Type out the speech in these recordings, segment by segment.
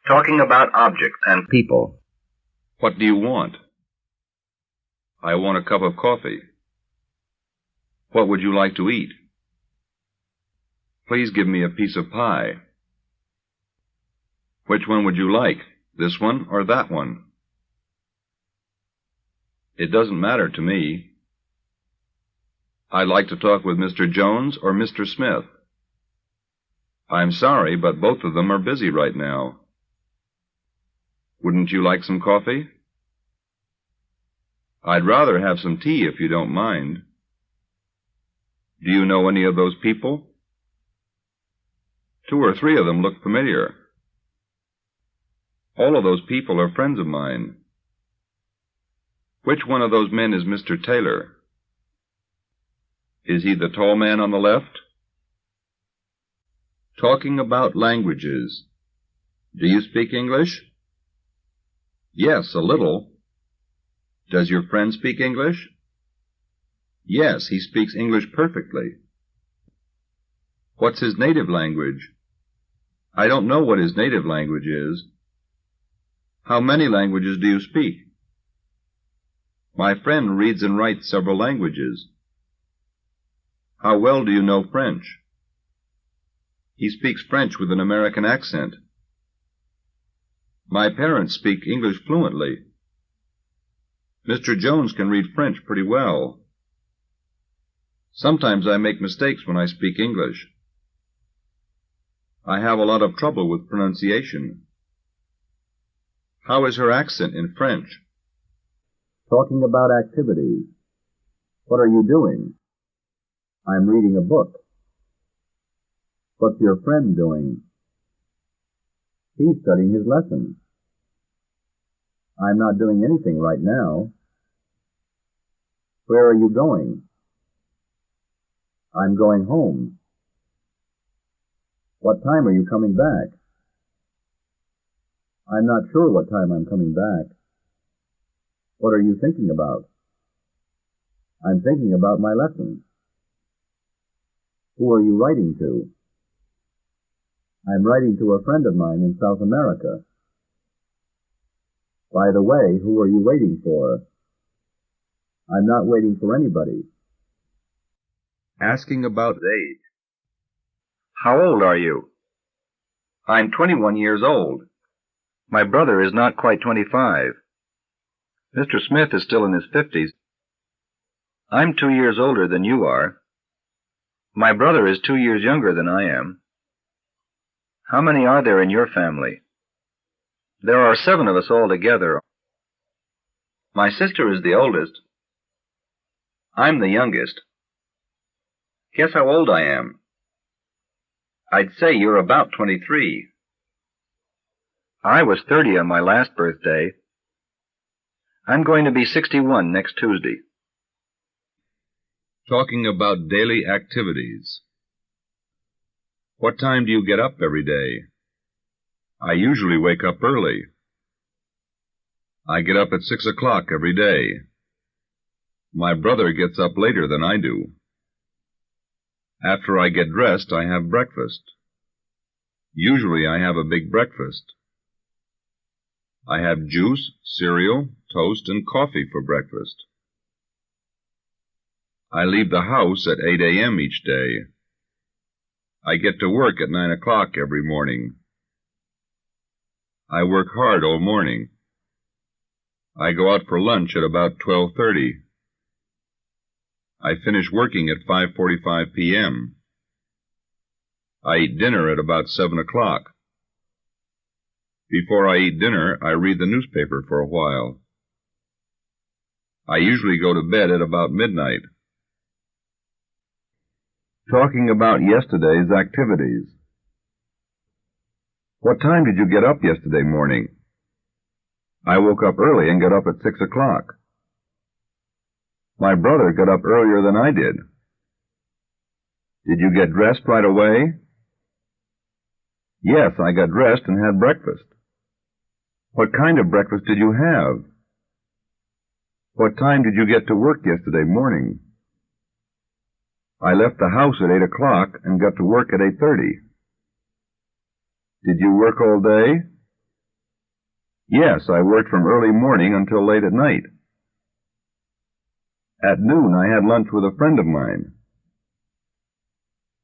Talking about objects and people. What do you want? I want a cup of coffee. What would you like to eat? Please give me a piece of pie. Which one would you like, this one or that one? It doesn't matter to me. I'd like to talk with Mr. Jones or Mr. Smith. I'm sorry, but both of them are busy right now. Wouldn't you like some coffee? I'd rather have some tea if you don't mind. Do you know any of those people? 2 or 3 of them look familiar. All of those people are friends of mine. Which one of those men is Mr. Taylor? Is he the tall man on the left? Talking about languages. Do you speak English? Yes, a little. Does your friend speak English? Yes, he speaks English perfectly. What's his native language? I don't know what his native language is. How many languages do you speak? My friend reads and writes several languages. How well do you know French? He speaks French with an American accent. My parents speak English fluently. Mr. Jones can read French pretty well. Sometimes I make mistakes when I speak English. I have a lot of trouble with pronunciation. How is her accent in French? Talking about activities. What are you doing? I'm reading a book. What's your friend doing? He's studying his lessons. I'm not doing anything right now. Where are you going? I'm going home. What time are you coming back? I'm not sure what time I'm coming back. What are you thinking about? I'm thinking about my lessons. Who are you writing to? I'm writing to a friend of mine in South America. By the way, who are you waiting for? I'm not waiting for anybody. Asking about age. How old are you? I'm 21 years old. My brother is not quite 25. Mr. Smith is still in his 50s. I'm 2 years older than you are. My brother is 2 years younger than I am. How many are there in your family? There are 7 of us altogether. My sister is the oldest. I'm the youngest. Guess how old I am. I'd say you're about 23. I was 30 on my last birthday. I'm going to be 61 next Tuesday. Talking about daily activities. What time do you get up every day? I usually wake up early. I get up at 6 o'clock every day. My brother gets up later than I do. After I get dressed, I have breakfast. Usually I have a big breakfast. I have juice, cereal, toast, and coffee for breakfast. I leave the house at 8 a.m. each day. I get to work at 9 o'clock every morning. I work hard all morning. I go out for lunch at about 12:30. I finish working at 5:45 p.m. I eat dinner at about 7 o'clock. Before I eat dinner, I read the newspaper for a while. I usually go to bed at about midnight. Talking about yesterday's activities. What time did you get up yesterday morning? I woke up early and got up at 6 o'clock. My brother got up earlier than I did. Did you get dressed right away? Yes, I got dressed and had breakfast. What kind of breakfast did you have? What time did you get to work yesterday morning? I left the house at 8 o'clock and got to work at 8:30. Did you work all day? Yes, I worked from early morning until late at night. At noon, I had lunch with a friend of mine.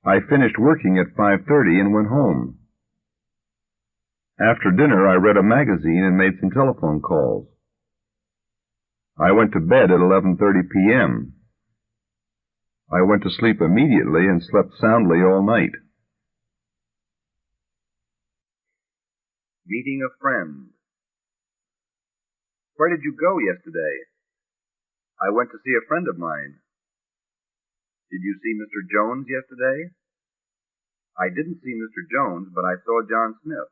I finished working at 5:30 and went home. After dinner, I read a magazine and made some telephone calls. I went to bed at 11:30 p.m. I went to sleep immediately and slept soundly all night. Meeting a friend. Where did you go yesterday? I went to see a friend of mine. Did you see Mr. Jones yesterday? I didn't see Mr. Jones, but I saw John Smith.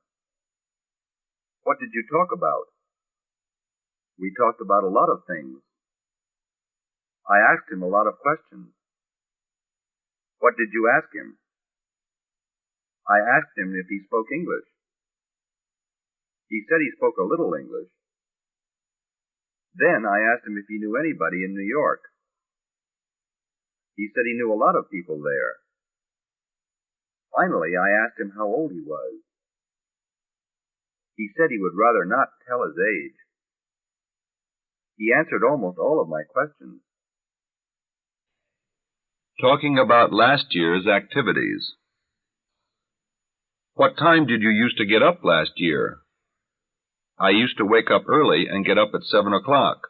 What did you talk about? We talked about a lot of things. I asked him a lot of questions. What did you ask him? I asked him if he spoke English. He said he spoke a little English. Then I asked him if he knew anybody in New York. He said he knew a lot of people there. Finally, I asked him how old he was. He said he would rather not tell his age. He answered almost all of my questions. Talking about last year's activities. What time did you used to get up last year? I used to wake up early and get up at 7 o'clock.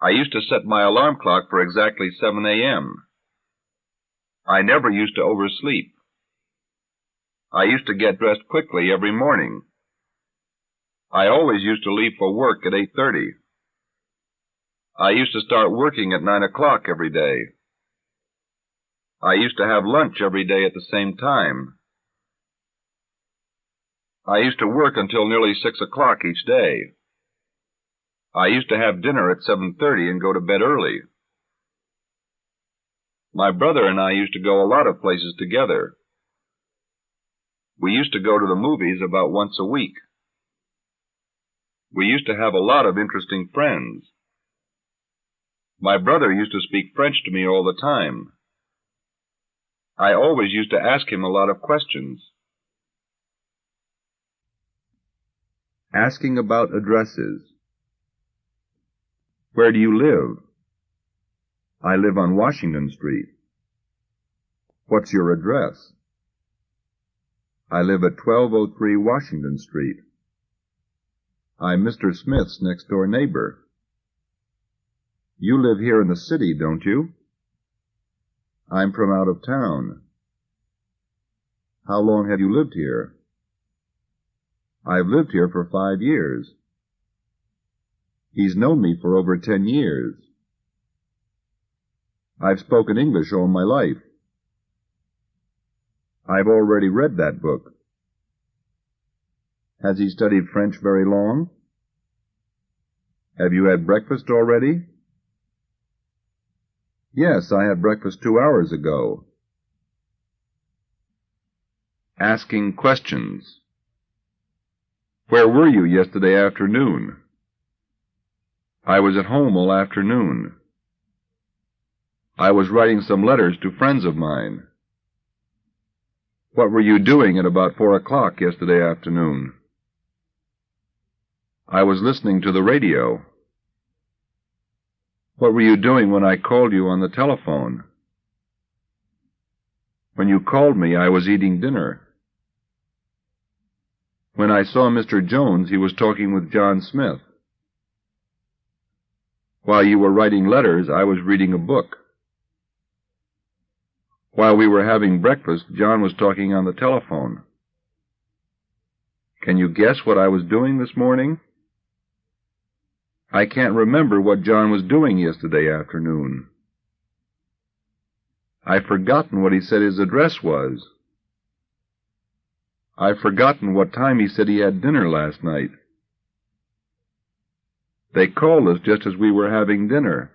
I used to set my alarm clock for exactly 7 a.m. I never used to oversleep. I used to get dressed quickly every morning. I always used to leave for work at 8:30. I used to start working at 9 o'clock every day. I used to have lunch every day at the same time. I used to work until nearly 6 o'clock each day. I used to have dinner at 7:30 and go to bed early. My brother and I used to go a lot of places together. We used to go to the movies about once a week. We used to have a lot of interesting friends. My brother used to speak French to me all the time. I always used to ask him a lot of questions. Asking about addresses. Where do you live? I live on Washington Street. What's your address? I live at 1203 Washington Street. I'm Mr. Smith's next-door neighbor. You live here in the city, don't you? I'm from out of town. How long have you lived here? I've lived here for 5 years. He's known me for over 10 years. I've spoken English all my life. I've already read that book. Has he studied French very long? Have you had breakfast already? Yes, I had breakfast 2 hours ago. Asking questions. Where were you yesterday afternoon? I was at home all afternoon. I was writing some letters to friends of mine. What were you doing at about 4 o'clock yesterday afternoon? I was listening to the radio. What were you doing when I called you on the telephone? When you called me, I was eating dinner. When I saw Mr. Jones, he was talking with John Smith. While you were writing letters, I was reading a book. While we were having breakfast, John was talking on the telephone. Can you guess what I was doing this morning? I can't remember what John was doing yesterday afternoon. I've forgotten what he said his address was. I've forgotten what time he said he had dinner last night. They called us just as we were having dinner.